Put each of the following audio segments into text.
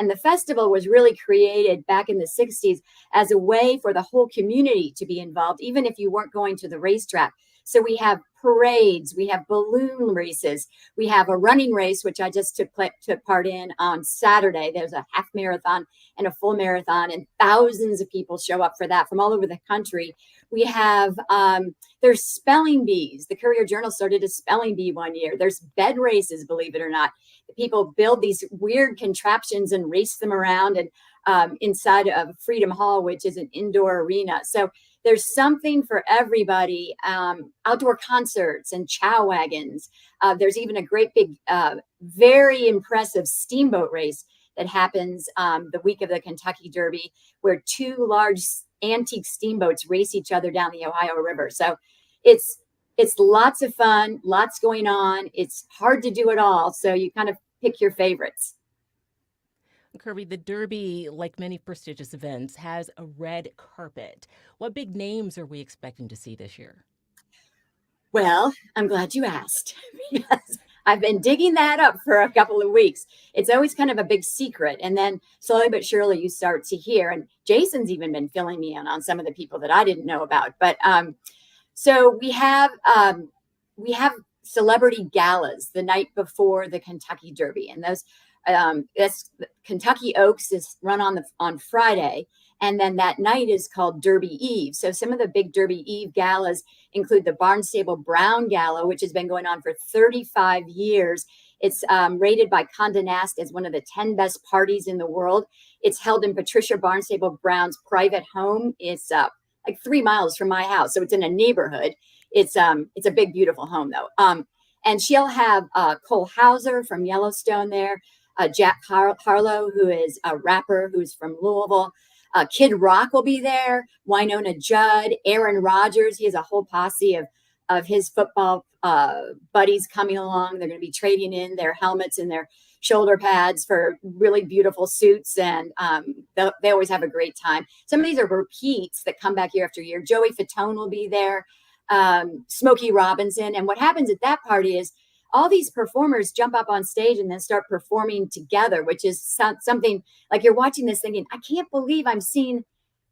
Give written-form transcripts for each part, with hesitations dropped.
And the festival was really created back in the 60s as a way for the whole community to be involved, even if you weren't going to the racetrack. So we have parades, we have balloon races, we have a running race, which I just took part in on Saturday. There's a half marathon and a full marathon, and thousands of people show up for that from all over the country. We have, there's spelling bees. The Courier-Journal started a spelling bee one year. There's bed races, believe it or not. People build these weird contraptions and race them around and inside of Freedom Hall, which is an indoor arena. So there's something for everybody. Outdoor concerts and chow wagons. There's even a great big, very impressive steamboat race that happens the week of the Kentucky Derby, where two large antique steamboats race each other down the Ohio River. So it's lots of fun, lots going on. It's hard to do it all, so you kind of pick your favorites. Kirby, the Derby, like many prestigious events, has a red carpet. What big names are we expecting to see this year? Well, I'm glad you asked because I've been digging that up for a couple of weeks. It's always kind of a big secret. And then slowly but surely you start to hear. And Jason's even been filling me in on some of the people that I didn't know about. But so we have celebrity galas the night before the Kentucky Derby. And those that's Kentucky Oaks is run on Friday. And then that night is called Derby Eve. So some of the big Derby Eve galas include the Barnstable Brown Gala, which has been going on for 35 years. It's rated by Condé Nast as one of the 10 best parties in the world. It's held in Patricia Barnstable Brown's private home. It's like 3 miles from my house. So it's in a neighborhood. It's a big, beautiful home, though. And she'll have Cole Hauser from Yellowstone there, Jack Harlow, who is a rapper who's from Louisville. Kid Rock will be there, Winona Judd, Aaron Rodgers. He has a whole posse of his football buddies coming along. They're going to be trading in their helmets and their shoulder pads for really beautiful suits, and they always have a great time. Some of these are repeats that come back year after year. Joey Fatone will be there, Smokey Robinson. And what happens at that party is all these performers jump up on stage and then start performing together, which is something like you're watching this thinking, I can't believe I'm seeing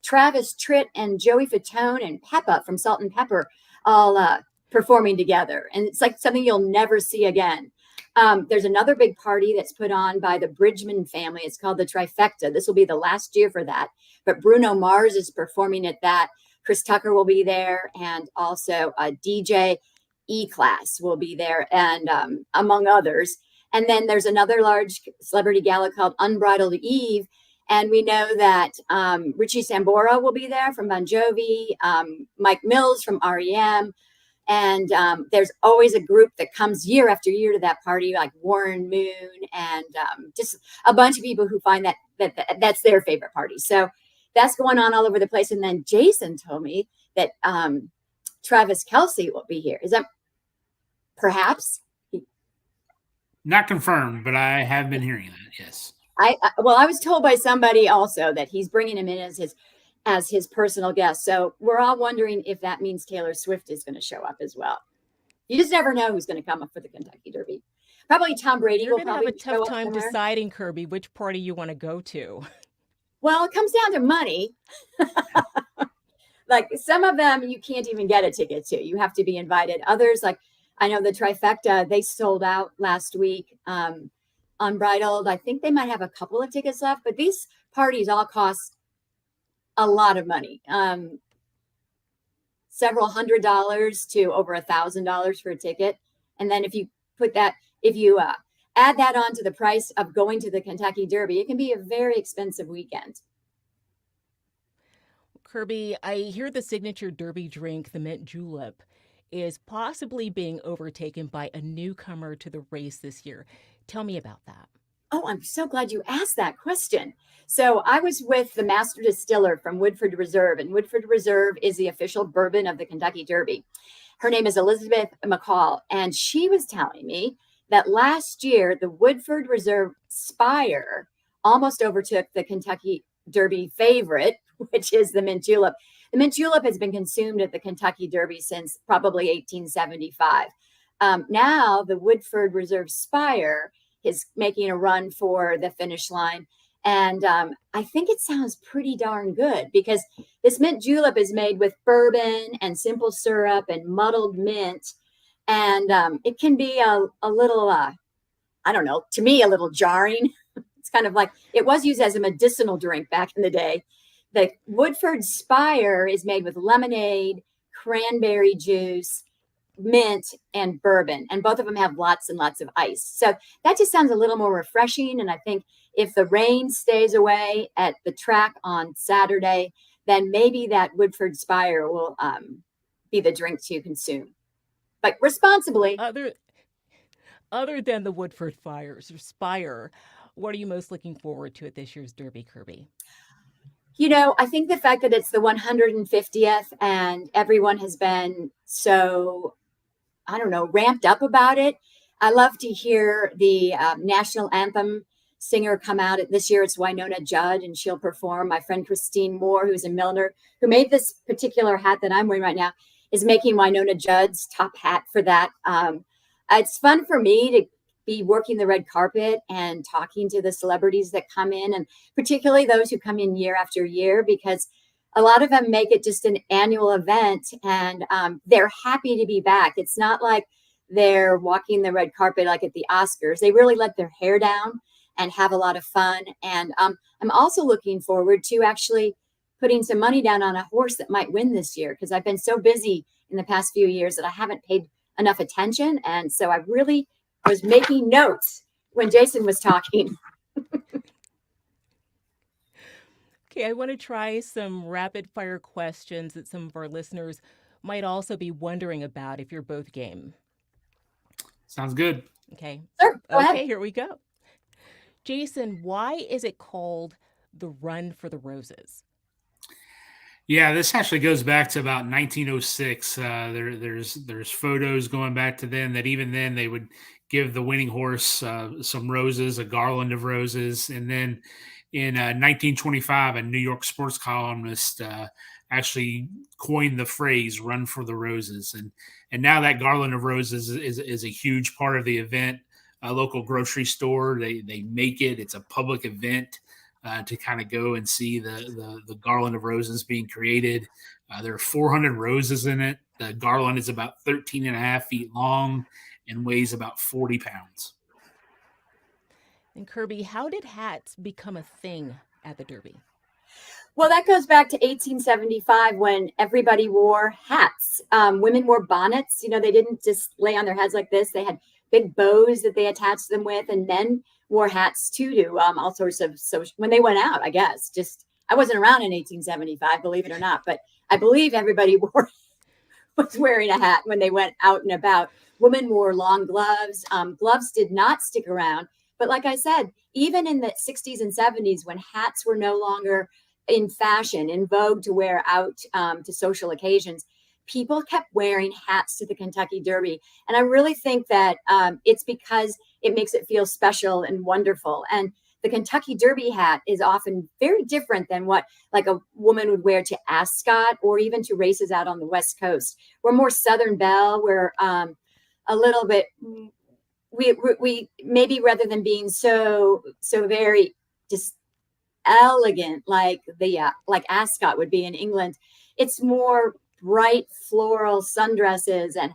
Travis Tritt and Joey Fatone and Peppa from Salt and Pepper all performing together. And it's like something you'll never see again. There's another big party that's put on by the Bridgman family. It's called the Trifecta. This will be the last year for that. But Bruno Mars is performing at that. Chris Tucker will be there. And also DJ E-Class will be there, and among others. And then there's another large celebrity gala called Unbridled Eve. And we know that Richie Sambora will be there from Bon Jovi, Mike Mills from REM. And there's always a group that comes year after year to that party, like Warren Moon, and just a bunch of people who find that's their favorite party. So that's going on all over the place. And then Jason told me that Travis Kelce will be here. Is that perhaps? Not confirmed, but I have been hearing that. Yes. I was told by somebody also that he's bringing him in as his personal guest. So we're all wondering if that means Taylor Swift is going to show up as well. You just never know who's going to come up for the Kentucky Derby. Probably Tom Brady. You're going to have a tough time deciding, Kirby, which party you want to go to. Well, it comes down to money. Like some of them you can't even get a ticket to. You have to be invited. Others, like I know the Trifecta, they sold out last week. Unbridled, I think they might have a couple of tickets left, but these parties all cost a lot of money. Several $100s to over $1,000 for a ticket. And then if you add that on to the price of going to the Kentucky Derby, it can be a very expensive weekend. Kirby, I hear the signature Derby drink, the mint julep, is possibly being overtaken by a newcomer to the race this year. Tell me about that. Oh, I'm so glad you asked that question. So I was with the master distiller from Woodford Reserve, and Woodford Reserve is the official bourbon of the Kentucky Derby. Her name is Elizabeth McCall, and she was telling me that last year the Woodford Reserve Spire almost overtook the Kentucky Derby favorite, which is the mint julep. The mint julep has been consumed at the Kentucky Derby since probably 1875. Now the Woodford Reserve Spire is making a run for the finish line. And I think it sounds pretty darn good because this mint julep is made with bourbon and simple syrup and muddled mint. And it can be a little, I don't know, to me, a little jarring. It's kind of like it was used as a medicinal drink back in the day. The Woodford Spire is made with lemonade, cranberry juice, mint, and bourbon. And both of them have lots and lots of ice. So that just sounds a little more refreshing. And I think if the rain stays away at the track on Saturday, then maybe that Woodford Spire will be the drink to consume, but responsibly. Other than the Woodford Fires or Spire, what are you most looking forward to at this year's Derby, Kirby? I think the fact that it's the 150th and everyone has been so, I don't know, ramped up about it. I love to hear the national anthem singer come out. This year it's Winona Judd, and she'll perform. My friend Christine Moore, who's a milliner, who made this particular hat that I'm wearing right now, is making Winona Judd's top hat for that. It's fun for me to be working the red carpet and talking to the celebrities that come in, and particularly those who come in year after year, because a lot of them make it just an annual event, and they're happy to be back. It's not like they're walking the red carpet like at the Oscars. They really let their hair down and have a lot of fun. And I'm also looking forward to actually putting some money down on a horse that might win this year, because I've been so busy in the past few years that I haven't paid enough attention. And so I really was making notes when Jason was talking. Okay, I want to try some rapid fire questions that some of our listeners might also be wondering about if you're both game. Sounds good. Okay. Sure, go ahead. Okay, here we go. Jason, why is it called the Run for the Roses? Yeah, this actually goes back to about 1906. There's photos going back to then that even then they would give the winning horse some roses, a garland of roses, and then in 1925, a New York sports columnist actually coined the phrase "Run for the Roses," and now that garland of roses is a huge part of the event. A local grocery store, they make it. It's a public event. To kind of go and see the garland of roses being created. There are 400 roses in it. The garland is about 13 and a half feet long and weighs about 40 pounds. And Kirby, how did hats become a thing at the Derby? Well, that goes back to 1875 when everybody wore hats. Women wore bonnets. They didn't just lay on their heads like this. They had big bows that they attached them with, and men wore hats too, to all sorts of social when they went out, I guess. Just I wasn't around in 1875, believe it or not, but I believe everybody was wearing a hat when they went out and about. Women wore long gloves. Gloves did not stick around. But like I said, even in the 60s and 70s, when hats were no longer in fashion, in vogue to wear out to social occasions, people kept wearing hats to the Kentucky Derby. And I really think that it's because it makes it feel special and wonderful. And the Kentucky Derby hat is often very different than what like a woman would wear to Ascot or even to races out on the West Coast. We're more Southern Belle. We're a little bit, we maybe rather than being so very just elegant like like Ascot would be in England, it's more bright floral sundresses and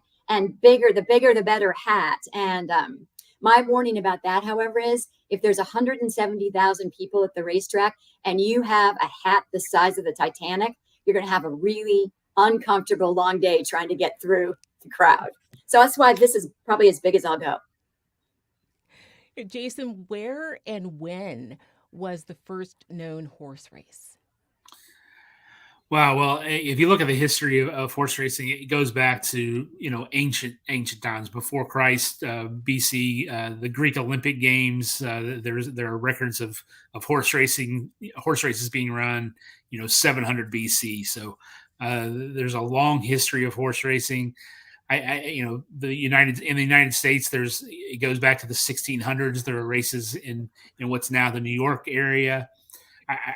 the bigger the better hat. And my warning about that, however, is if there's 170,000 people at the racetrack and you have a hat the size of the Titanic, you're going to have a really uncomfortable long day trying to get through the crowd. So that's why this is probably as big as I'll go. Jason, where and when was the first known horse race? Wow. Well, if you look at the history of horse racing, it goes back to ancient times before Christ, BC, the Greek Olympic Games. There are records of horse races being run, 700 BC. So there's a long history of horse racing. In the United States, it goes back to the 1600s. There are races in what's now the New York area.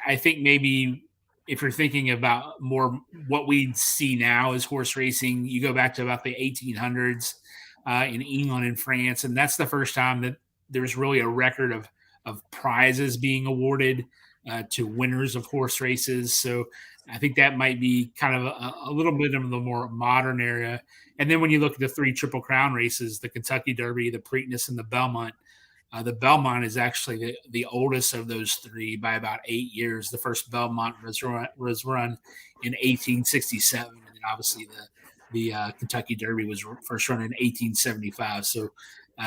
I think maybe if you're thinking about more what we see now as horse racing, you go back to about the 1800s in England and France, and that's the first time that there's really a record of of prizes being awarded to winners of horse races. So I think that might be kind of a little bit of the more modern area. And then when you look at the 3 Triple Crown races, the Kentucky Derby, the Preakness, and the Belmont is actually the oldest of those 3 by about 8 years. The first Belmont was run in 1867, and then obviously the Kentucky Derby was first run in 1875. So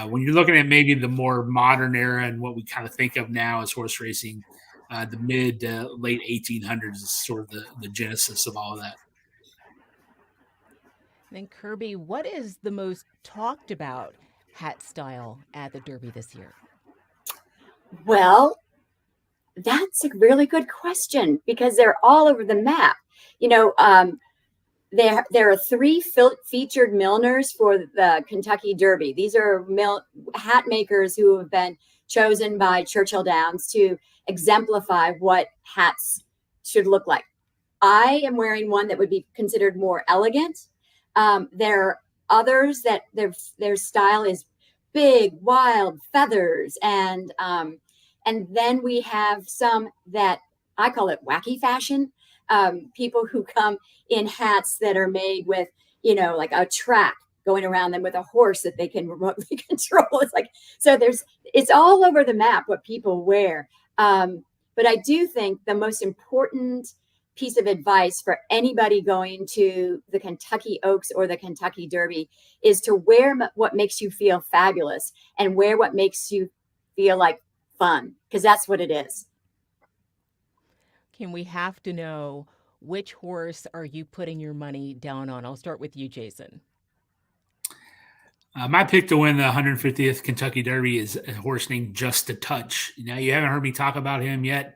when you're looking at maybe the more modern era and what we kind of think of now as horse racing, the mid late 1800s is sort of the genesis of all of that. Then Kirby, what is the most talked about hat style at the Derby this year? Well, that's a really good question because they're all over the map. You know, there are 3 featured milliners for the Kentucky Derby. These are hat makers who have been chosen by Churchill Downs to exemplify what hats should look like. I am wearing one that would be considered more elegant. There are others that their style is big, wild feathers, and then we have some that I call it wacky fashion. People who come in hats that are made with, like a track going around them with a horse that they can remotely control. It's like, so it's all over the map what people wear. But I do think the most important piece of advice for anybody going to the Kentucky Oaks or the Kentucky Derby is to wear what makes you feel fabulous and wear what makes you feel like fun, because that's what it is. Can we have to know which horse are you putting your money down on? I'll start with you, Jason. My pick to win the 150th Kentucky Derby is a horse named Just a Touch. Now, you haven't heard me talk about him yet.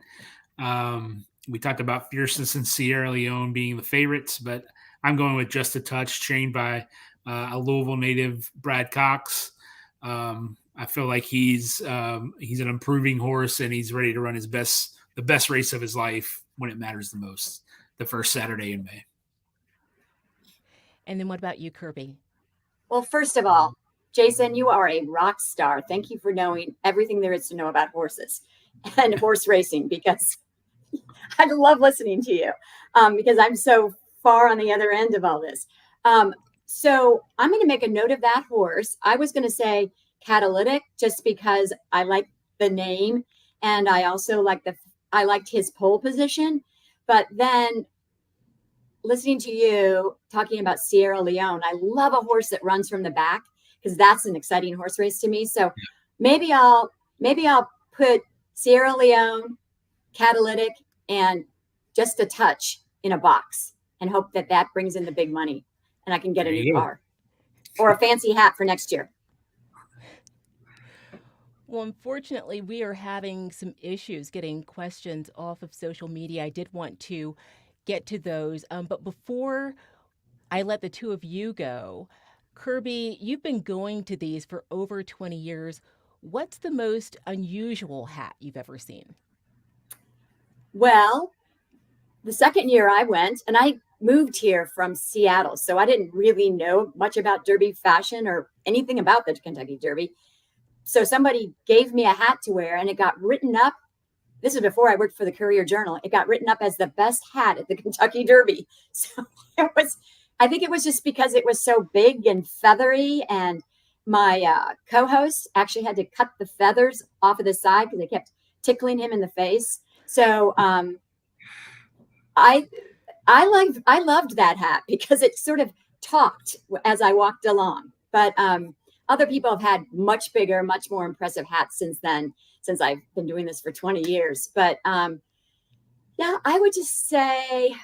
We talked about Fierceness and Sierra Leone being the favorites, but I'm going with Just a Touch, trained by a Louisville native, Brad Cox. I feel like he's an improving horse, and he's ready to run the best race of his life when it matters the most, the first Saturday in May. And then what about you, Kirby? Well, first of all, Jason, you are a rock star. Thank you for knowing everything there is to know about horses and horse racing, because I love listening to you because I'm so far on the other end of all this. So I'm going to make a note of that horse. I was going to say Catalytic just because I like the name, and I also I liked his pole position. But then listening to you talking about Sierra Leone, I love a horse that runs from the back because that's an exciting horse race to me. So maybe I'll put Sierra Leone, Catalytic, and Just a Touch in a box and hope that brings in the big money and I can get a new car or a fancy hat for next year. Well, unfortunately, we are having some issues getting questions off of social media. I did want to get to those. But before I let the two of you go, Kirby, you've been going to these for over 20 years. What's the most unusual hat you've ever seen? Well, the second year I went, and I moved here from Seattle, so I didn't really know much about Derby fashion or anything about the Kentucky Derby. So somebody gave me a hat to wear, and it got written up. This is before I worked for the Courier-Journal. It got written up as the best hat at the Kentucky Derby. So I think it was just because it was so big and feathery, and my co-host actually had to cut the feathers off of the side because they kept tickling him in the face. So I loved that hat because it sort of talked as I walked along. But other people have had much bigger, much more impressive hats since then, since I've been doing this for 20 years. But yeah, I would just say,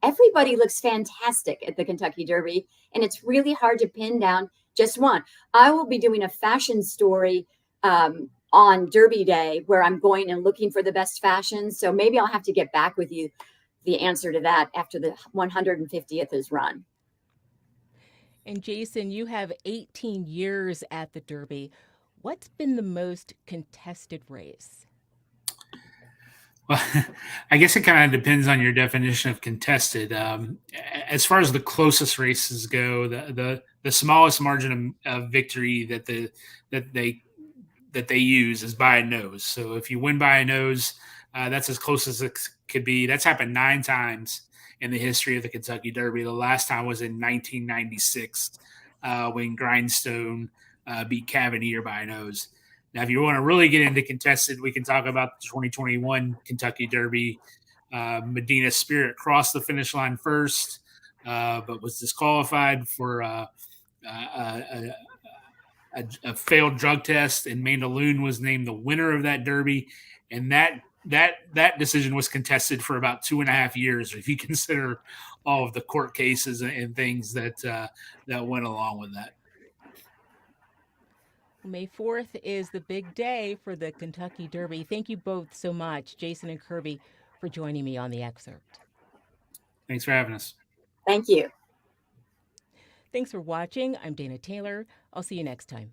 everybody looks fantastic at the Kentucky Derby, and it's really hard to pin down just one. I will be doing a fashion story on Derby Day where I'm going and looking for the best fashion. So maybe I'll have to get back with you the answer to that after the 150th is run. And Jason, you have 18 years at the Derby. What's been the most contested race? Well, I guess it kind of depends on your definition of contested. As far as the closest races go, the the smallest margin of victory that they use is by a nose. So if you win by a nose, that's as close as it could be. That's happened 9 times in the history of the Kentucky Derby. The last time was in 1996 when Grindstone beat Cavalier by a nose. Now, if you want to really get into contested, we can talk about the 2021 Kentucky Derby. Medina Spirit crossed the finish line first, but was disqualified for a failed drug test, and Mandaloon was named the winner of that Derby, and that decision was contested for about 2.5 years, if you consider all of the court cases and things that went along with that. May 4th is the big day for the Kentucky Derby. Thank you both so much, Jason and Kirby, for joining me on the excerpt. Thanks for having us. Thank you. Thanks for watching. I'm Dana Taylor. I'll see you next time.